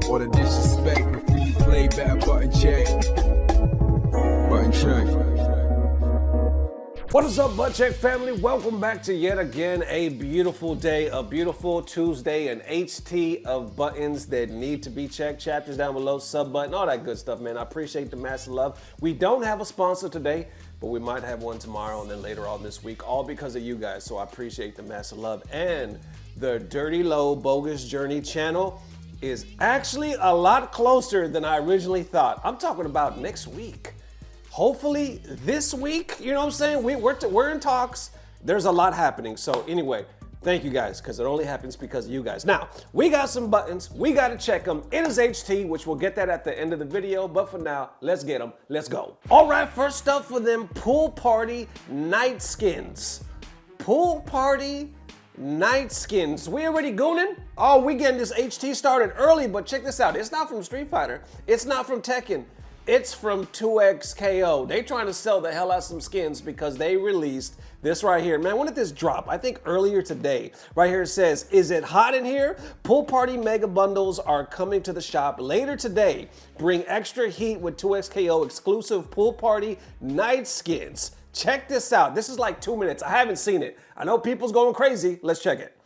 All the disrespect before you play back, button check. Button check. What is up, Butt Check family? Welcome back to yet again a beautiful day, a beautiful Tuesday, an HT of buttons that need to be checked. Chapters down below, sub button, all that good stuff, man. I appreciate the massive love. We don't have a sponsor today, but we might have one tomorrow and then later on this week, all because of you guys. So I appreciate the massive love. And the Dirty Low Bogus Journey channel is actually a lot closer than I originally thought. I'm talking about next week. Hopefully this week, you know what I'm saying? We're in talks. There's a lot happening. So anyway, thank you guys, because it only happens because of you guys. Now, we got some buttons. We got to check them. It is HT, which we'll get that at the end of the video. But for now, let's get them. Let's go. All right, first up for them, pool party night skins. Pool party night skins. We already gooning? Oh, we getting this HT started early, but check this out. It's not from Street Fighter. It's not from Tekken. It's from 2XKO. They trying to sell the hell out of some skins because they released this right here. Man, when did this drop? I think earlier today. Right here it says, is it hot in here? Pool Party Megabundles are coming to the shop later today. Bring extra heat with 2XKO exclusive Pool Party night skins. Check this out. This is like 2 minutes. I haven't seen it. I know people's going crazy. Let's check it.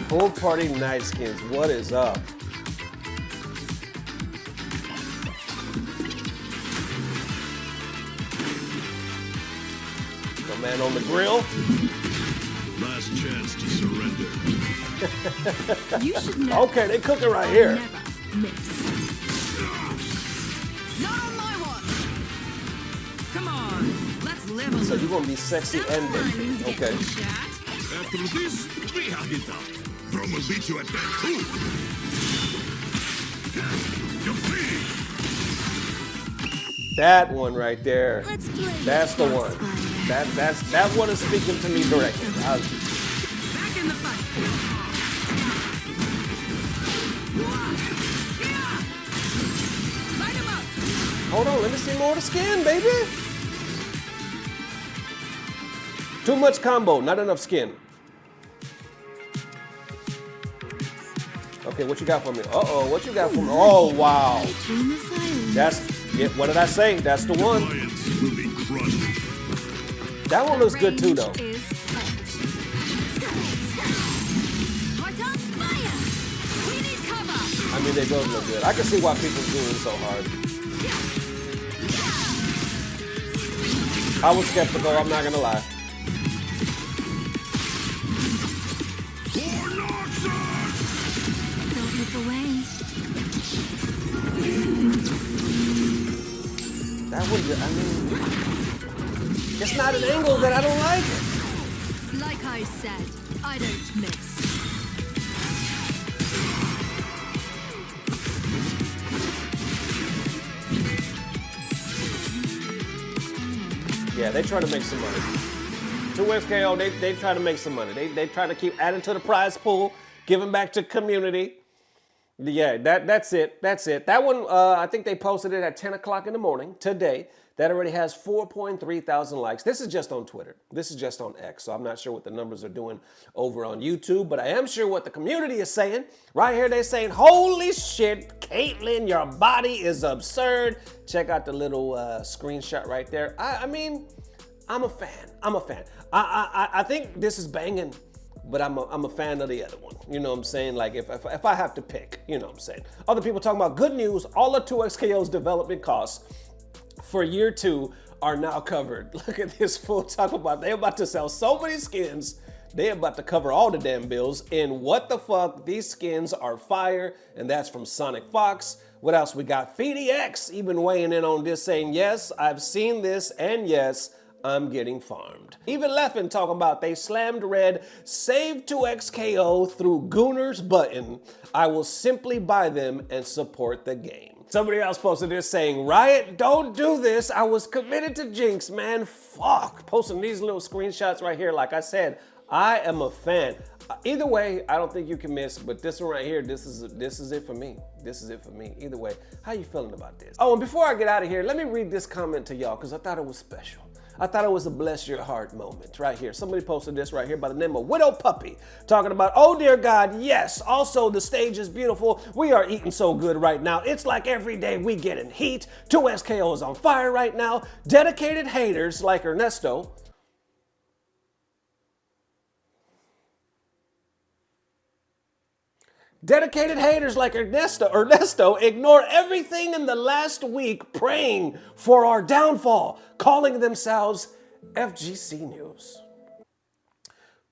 Pool Party night skins. What is up? The man on the grill. Last chance to surrender. You should know. Okay, they cook it right here. Never miss. Not on my watch. Come on, let's live a So you're gonna be sexy and big. Okay. After this, we have it up. Brom will beat you at that too. You're free. That one right there. Let's play. That's the one. That one is speaking to me directly. Back in the fight. Light him up. Hold on, let me see more of the skin, baby. Too much combo, not enough skin. Okay, what you got for me? Uh-oh, what you got for me? Oh, wow. Between the silence. That's it. What did I say? That's the one. Lions will be crushed. That one looks good too, though. Is Heart on fire. We need cover. I mean, they both look good. I can see why people are doing so hard. I was skeptical, I'm not gonna lie. Don't look away. That one, I mean, it's not an angle that I don't like. Like I said, I don't miss. Yeah, they try to make some money. 2XKO, they try to make some money. They try to keep adding to the prize pool, giving back to community. Yeah, that's it. That's it. That one, I think they posted it at 10 o'clock in the morning today. That already has 4.3 thousand likes. This is just on Twitter. This is just on X. So I'm not sure what the numbers are doing over on YouTube, but I am sure what the community is saying. Right here, they're saying, holy shit, Caitlyn, your body is absurd. Check out the little screenshot right there. I mean, I'm a fan. I'm a fan. I think this is banging, but I'm a fan of the other one. You know what I'm saying? Like if I have to pick, you know what I'm saying? Other people talking about good news. All of 2XKO's development costs for year 2 are now covered. Look at this fool talk about they're about to sell so many skins. They're about to cover all the damn bills. And what the fuck? These skins are fire. And that's from Sonic Fox. What else? We got FeedyX even weighing in on this, saying, yes, I've seen this, and yes, I'm getting farmed. Even Leffen talking about they slammed red, save 2XKO through Gooner's button. I will simply buy them and support the game. Somebody else posted this saying, Riot, don't do this. I was committed to Jinx, man. Fuck. Posting these little screenshots right here. Like I said, I am a fan. Either way, I don't think you can miss, but this one right here, this is it for me. This is it for me. Either way, how you feeling about this? Oh, and before I get out of here, let me read this comment to y'all because I thought it was special. I thought it was a bless your heart moment right here. Somebody posted this right here by the name of Widow Puppy, talking about, oh dear God, yes, also the stage is beautiful. We are eating so good right now. It's like every day we get in heat. 2SKO is on fire right now. Dedicated haters like Ernesto. Dedicated haters like Ernesto ignore everything in the last week praying for our downfall, calling themselves FGC News.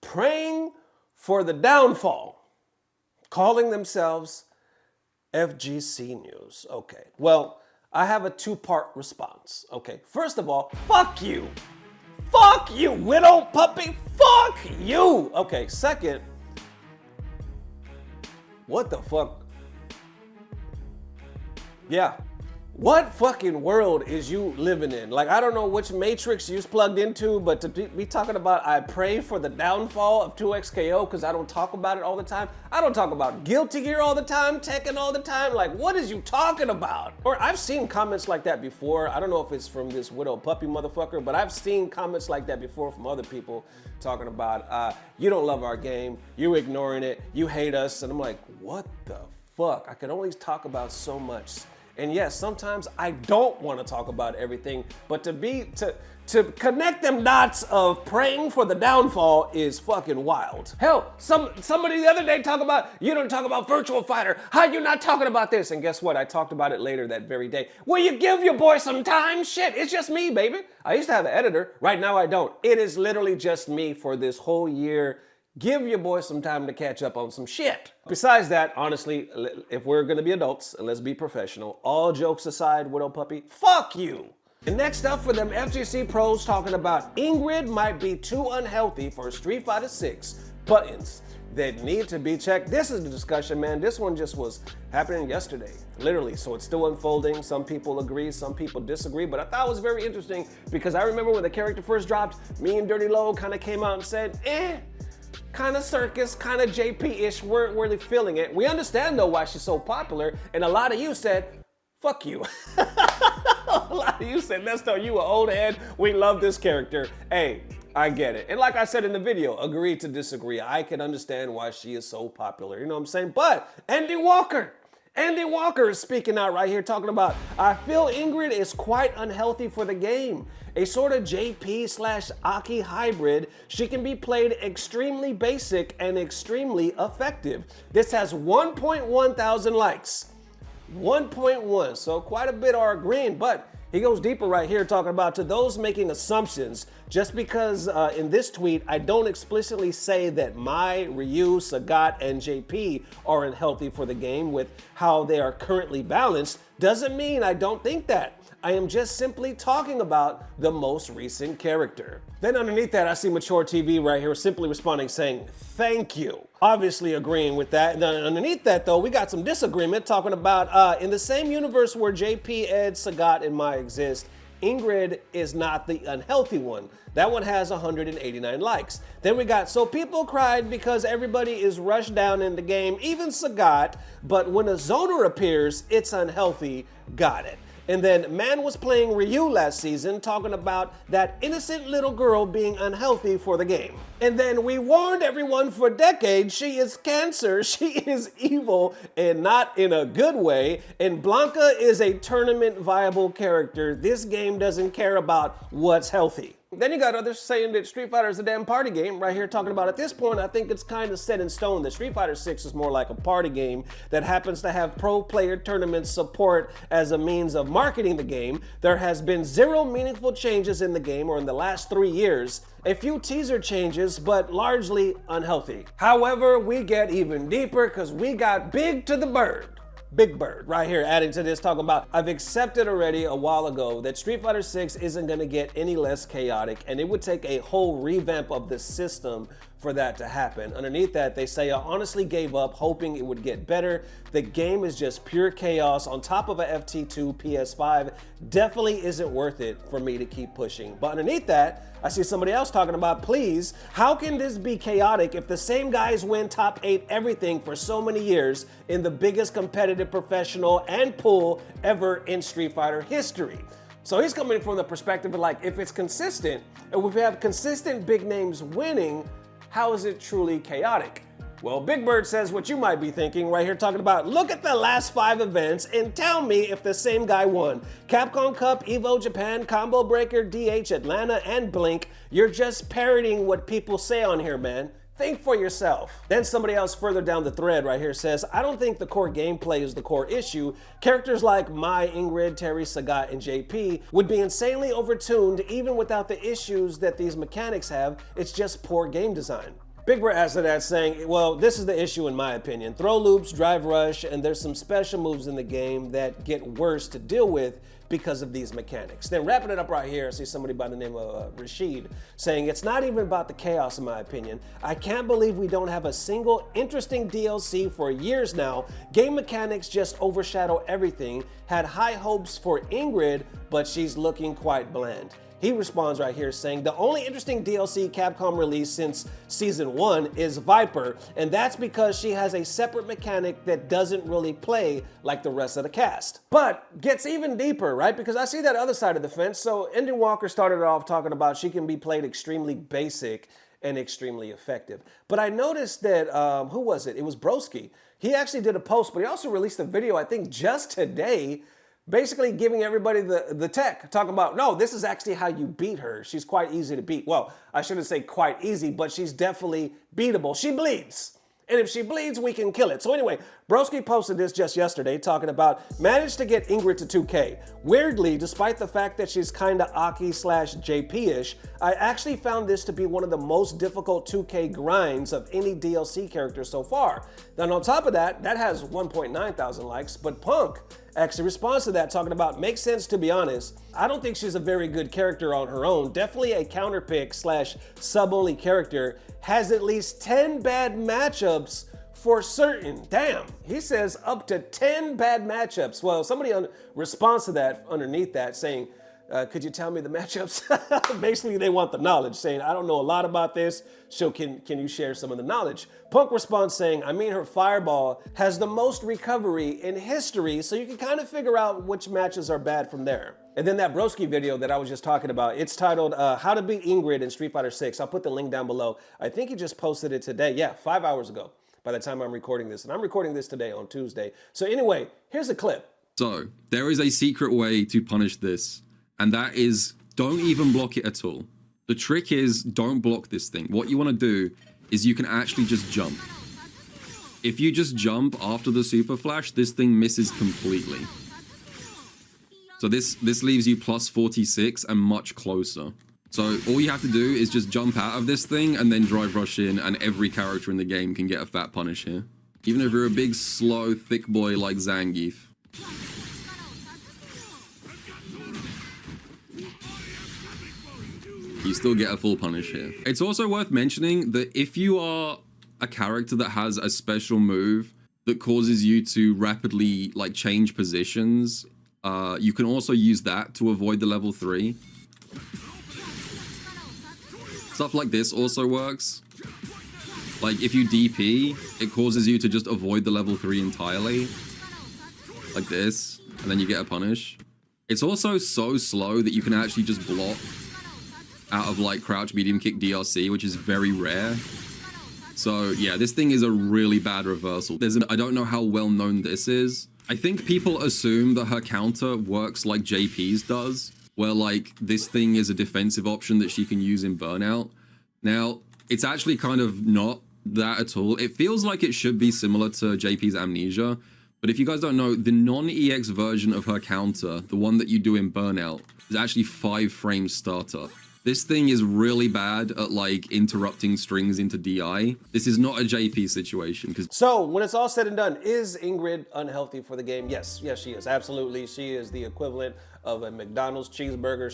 Praying for the downfall, calling themselves FGC News. Okay, well, I have a two-part response. Okay, first of all, fuck you. Fuck you, Widow Puppy. Fuck you. Okay, second, what the fuck? Yeah. What fucking world is you living in? Like, I don't know which matrix you's plugged into, but to be talking about I pray for the downfall of 2XKO because I don't talk about it all the time. I don't talk about Guilty Gear all the time, Tekken all the time. Like, what is you talking about? Or I've seen comments like that before. I don't know if it's from this Widow Puppy motherfucker, but I've seen comments like that before from other people talking about, you don't love our game, you ignoring it, you hate us. And I'm like, what the fuck? I can only talk about so much. And yes, sometimes I don't want to talk about everything, but to connect them dots of praying for the downfall is fucking wild. Hell, somebody the other day talked about, you don't talk about Virtual Fighter. How you not talking about this? And guess what? I talked about it later that very day. Will you give your boy some time? Shit, it's just me, baby. I used to have an editor. Right now I don't. It is literally just me for this whole year. Give your boy some time to catch up on some shit. Besides that, honestly, if we're gonna be adults and let's be professional, all jokes aside, Widow Puppy, fuck you. And next up for them FGC pros talking about Ingrid might be too unhealthy for Street Fighter 6 buttons that need to be checked. This is the discussion, man. This one just was happening yesterday, literally. So it's still unfolding. Some people agree, some people disagree, but I thought it was very interesting because I remember when the character first dropped, me and Dirty Low kind of came out and said, kind of circus, kind of JP-ish, weren't really feeling it. We understand though why she's so popular, and a lot of you said, fuck you. A lot of you said, Nesto, you an old head, we love this character. Hey, I get it. And like I said in the video, agree to disagree. I can understand why she is so popular, you know what I'm saying? But EndingWalker is speaking out right here talking about, I feel Ingrid is quite unhealthy for the game. A sort of JP/Aki hybrid, she can be played extremely basic and extremely effective. This has 1.1 thousand likes. 1.1, so quite a bit are agreeing, but he goes deeper right here talking about to those making assumptions, just because in this tweet, I don't explicitly say that Mai, Ryu, Sagat, and JP are unhealthy for the game with how they are currently balanced, doesn't mean I don't think that. I am just simply talking about the most recent character. Then underneath that, I see Mature TV right here simply responding saying, thank you. Obviously agreeing with that. And then underneath that though, we got some disagreement talking about in the same universe where JP, Ed, Sagat, and Mai exist, Ingrid is not the unhealthy one. That one has 189 likes. Then we got, so people cried because everybody is rushed down in the game, even Sagat, but when a zoner appears, it's unhealthy. Got it. And then man was playing Ryu last season talking about that innocent little girl being unhealthy for the game. And then we warned everyone for decades, she is cancer, she is evil, and not in a good way. And Blanca is a tournament viable character. This game doesn't care about what's healthy. Then you got others saying that Street Fighter is a damn party game. Right here talking about at this point, I think it's kind of set in stone that Street Fighter 6 is more like a party game that happens to have pro player tournament support as a means of marketing the game. There has been zero meaningful changes in the game or in the last 3 years. A few teaser changes, but largely unhealthy. However, we get even deeper because we got Big to the Bird. Bigbird right here adding to this talking about, I've accepted already a while ago that Street Fighter 6 isn't gonna get any less chaotic and it would take a whole revamp of the system for that to happen. Underneath that, they say, I honestly gave up hoping it would get better. The game is just pure chaos on top of a FT2 PS5. Definitely isn't worth it for me to keep pushing. But underneath that, I see somebody else talking about, please, how can this be chaotic if the same guys win top 8 everything for so many years in the biggest competitive professional and pool ever in Street Fighter history? So he's coming from the perspective of like, if it's consistent, and if we have consistent big names winning, how is it truly chaotic? Well, Bigbird says what you might be thinking right here, talking about, look at the last 5 events and tell me if the same guy won. Capcom Cup, Evo Japan, Combo Breaker, DH Atlanta, and Blink. You're just parroting what people say on here, man. Think for yourself. Then somebody else further down the thread right here says, I don't think the core gameplay is the core issue. Characters like Mai, Ingrid, Terry, Sagat, and JP would be insanely overtuned even without the issues that these mechanics have. It's just poor game design. Bigbird adds to that saying, well, this is the issue in my opinion. Throw loops, drive rush, and there's some special moves in the game that get worse to deal with because of these mechanics. Then wrapping it up right here, I see somebody by the name of Rashid saying, it's not even about the chaos in my opinion. I can't believe we don't have a single interesting DLC for years now. Game mechanics just overshadow everything. Had high hopes for Ingrid, but she's looking quite bland. He responds right here saying, the only interesting DLC Capcom released since Season 1 is Viper, and that's because she has a separate mechanic that doesn't really play like the rest of the cast. But gets even deeper, right? Because I see that other side of the fence. So EndingWalker started off talking about she can be played extremely basic and extremely effective. But I noticed that, who was it? It was Broski. He actually did a post, but he also released a video, I think just today, basically giving everybody the tech, talking about, no, this is actually how you beat her. She's quite easy to beat. Well, I shouldn't say quite easy, but she's definitely beatable. She bleeds. And if she bleeds, we can kill it. So anyway, Broski posted this just yesterday talking about managed to get Ingrid to 2K. Weirdly, despite the fact that she's kinda Aki/JP-ish, I actually found this to be one of the most difficult 2K grinds of any DLC character so far. Then on top of that, that has 1.9 thousand likes, but Punk actually responds to that talking about, makes sense to be honest. I don't think she's a very good character on her own. Definitely a counterpick/sub-only character. Has at least 10 bad matchups for certain. Damn, he says up to 10 bad matchups. Well, somebody responds to that underneath that saying, could you tell me the matchups? Basically, they want the knowledge, saying, I don't know a lot about this, so can you share some of the knowledge? Punk responds saying, I mean, her fireball has the most recovery in history, so you can kind of figure out which matches are bad from there. And then that Broski video that I was just talking about, it's titled, How to Beat Ingrid in Street Fighter 6. I'll put the link down below. I think he just posted it today. Yeah, 5 hours ago by the time I'm recording this. And I'm recording this today on Tuesday. So anyway, here's a clip. So, there is a secret way to punish this. And that is, don't even block it at all. The trick is, don't block this thing. What you want to do is you can actually just jump. If you just jump after the super flash, this thing misses completely. So this leaves you plus 46 and much closer. So all you have to do is just jump out of this thing and then drive rush in, and every character in the game can get a fat punish here. Even if you're a big, slow, thick boy like Zangief. You still get a full punish here. It's also worth mentioning that if you are a character that has a special move that causes you to rapidly like change positions, you can also use that to avoid the level 3. Stuff like this also works. Like if you DP, it causes you to just avoid the level 3 entirely. Like this, and then you get a punish. It's also so slow that you can actually just block out of like crouch medium kick DRC, which is very rare. So yeah, this thing is a really bad reversal. I don't know how well known this is. I think people assume that her counter works like JP's does, where like this thing is a defensive option that she can use in Burnout. Now, it's actually kind of not that at all. It feels like it should be similar to JP's Amnesia, but if you guys don't know, the non-EX version of her counter, the one that you do in Burnout, is actually 5 frames startup. This thing is really bad at like interrupting strings into DI. This is not a JP situation. So when it's all said and done, is Ingrid unhealthy for the game? Yes, she is. Absolutely. She is the equivalent of a McDonald's cheeseburger.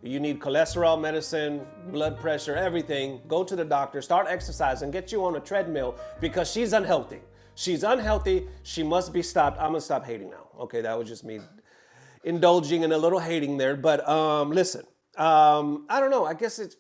You need cholesterol medicine, blood pressure, everything. Go to the doctor, start exercising, get you on a treadmill because she's unhealthy. She's unhealthy. She must be stopped. I'm gonna stop hating now. Okay, that was just me indulging in a little hating there. But listen. I don't know. I guess it's,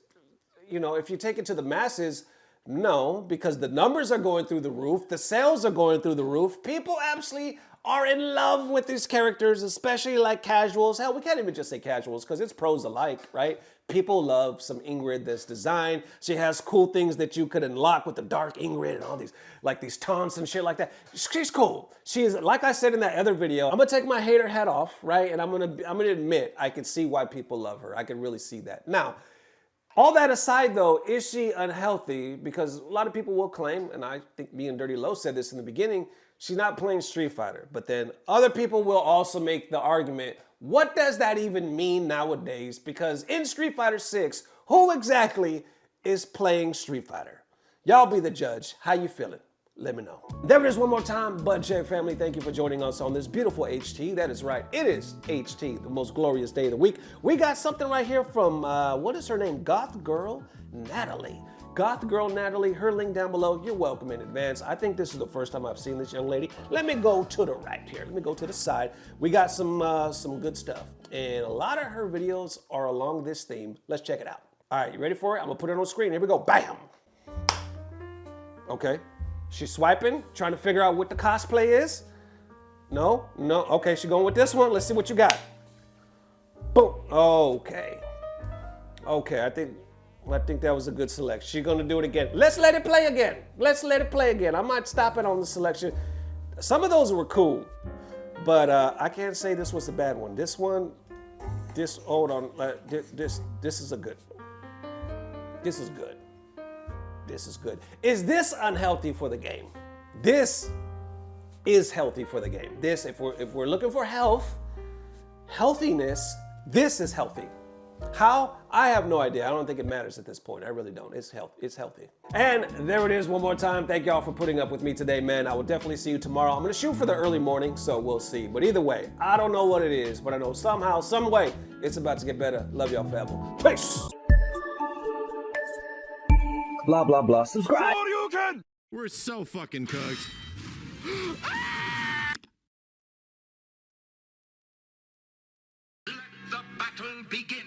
if you take it to the masses, no, because the numbers are going through the roof. The sales are going through the roof. People absolutely are in love with these characters, especially like casuals. Hell, we can't even just say casuals because it's pros alike, right? People love some Ingrid that's designed. She has cool things that you could unlock with the dark Ingrid and all these, like these taunts and shit like that. She's cool. She is, like I said in that other video, I'm gonna take my hater hat off, right? And I'm gonna admit, I can see why people love her. I can really see that. Now, all that aside though, is she unhealthy? Because a lot of people will claim, and I think me and Dirty Low said this in the beginning, she's not playing Street Fighter. But then other people will also make the argument, what does that even mean nowadays? Because in Street Fighter 6, who exactly is playing Street Fighter? Y'all be the judge. How you feeling? Let me know. There it is one more time. Budget family, thank you for joining us on this beautiful HT. That is right. It is HT, the most glorious day of the week. We got something right here from, what is her name? Goth Girl Natalie. Goth Girl Natalie, her link down below. You're welcome in advance. I think this is the first time I've seen this young lady. Let me go to the right here. Let me go to the side. We got some good stuff. And a lot of her videos are along this theme. Let's check it out. All right, you ready for it? I'm gonna put it on the screen. Here we go, bam. Okay, she's swiping, trying to figure out what the cosplay is. No, okay, she's going with this one. Let's see what you got. Boom, okay. Okay, I think that was a good selection. She's gonna do it again. Let's let it play again. Let's let it play again. I might stop it on the selection. Some of those were cool, but I can't say this was a bad one. This one, hold on, this is a good. This is good. This is good. Is this unhealthy for the game? This is healthy for the game. This, if we're looking for healthiness, this is healthy. How? I have no idea. I don't think it matters at this point. I really don't. It's healthy. And there it is one more time. Thank y'all for putting up with me today, man. I will definitely see you tomorrow. I'm gonna shoot for the early morning, so we'll see. But either way, I don't know what it is, but I know somehow, some way, it's about to get better. Love y'all forever. Peace. Blah, blah, blah. Subscribe. We're so fucking cooked. Let the battle begin.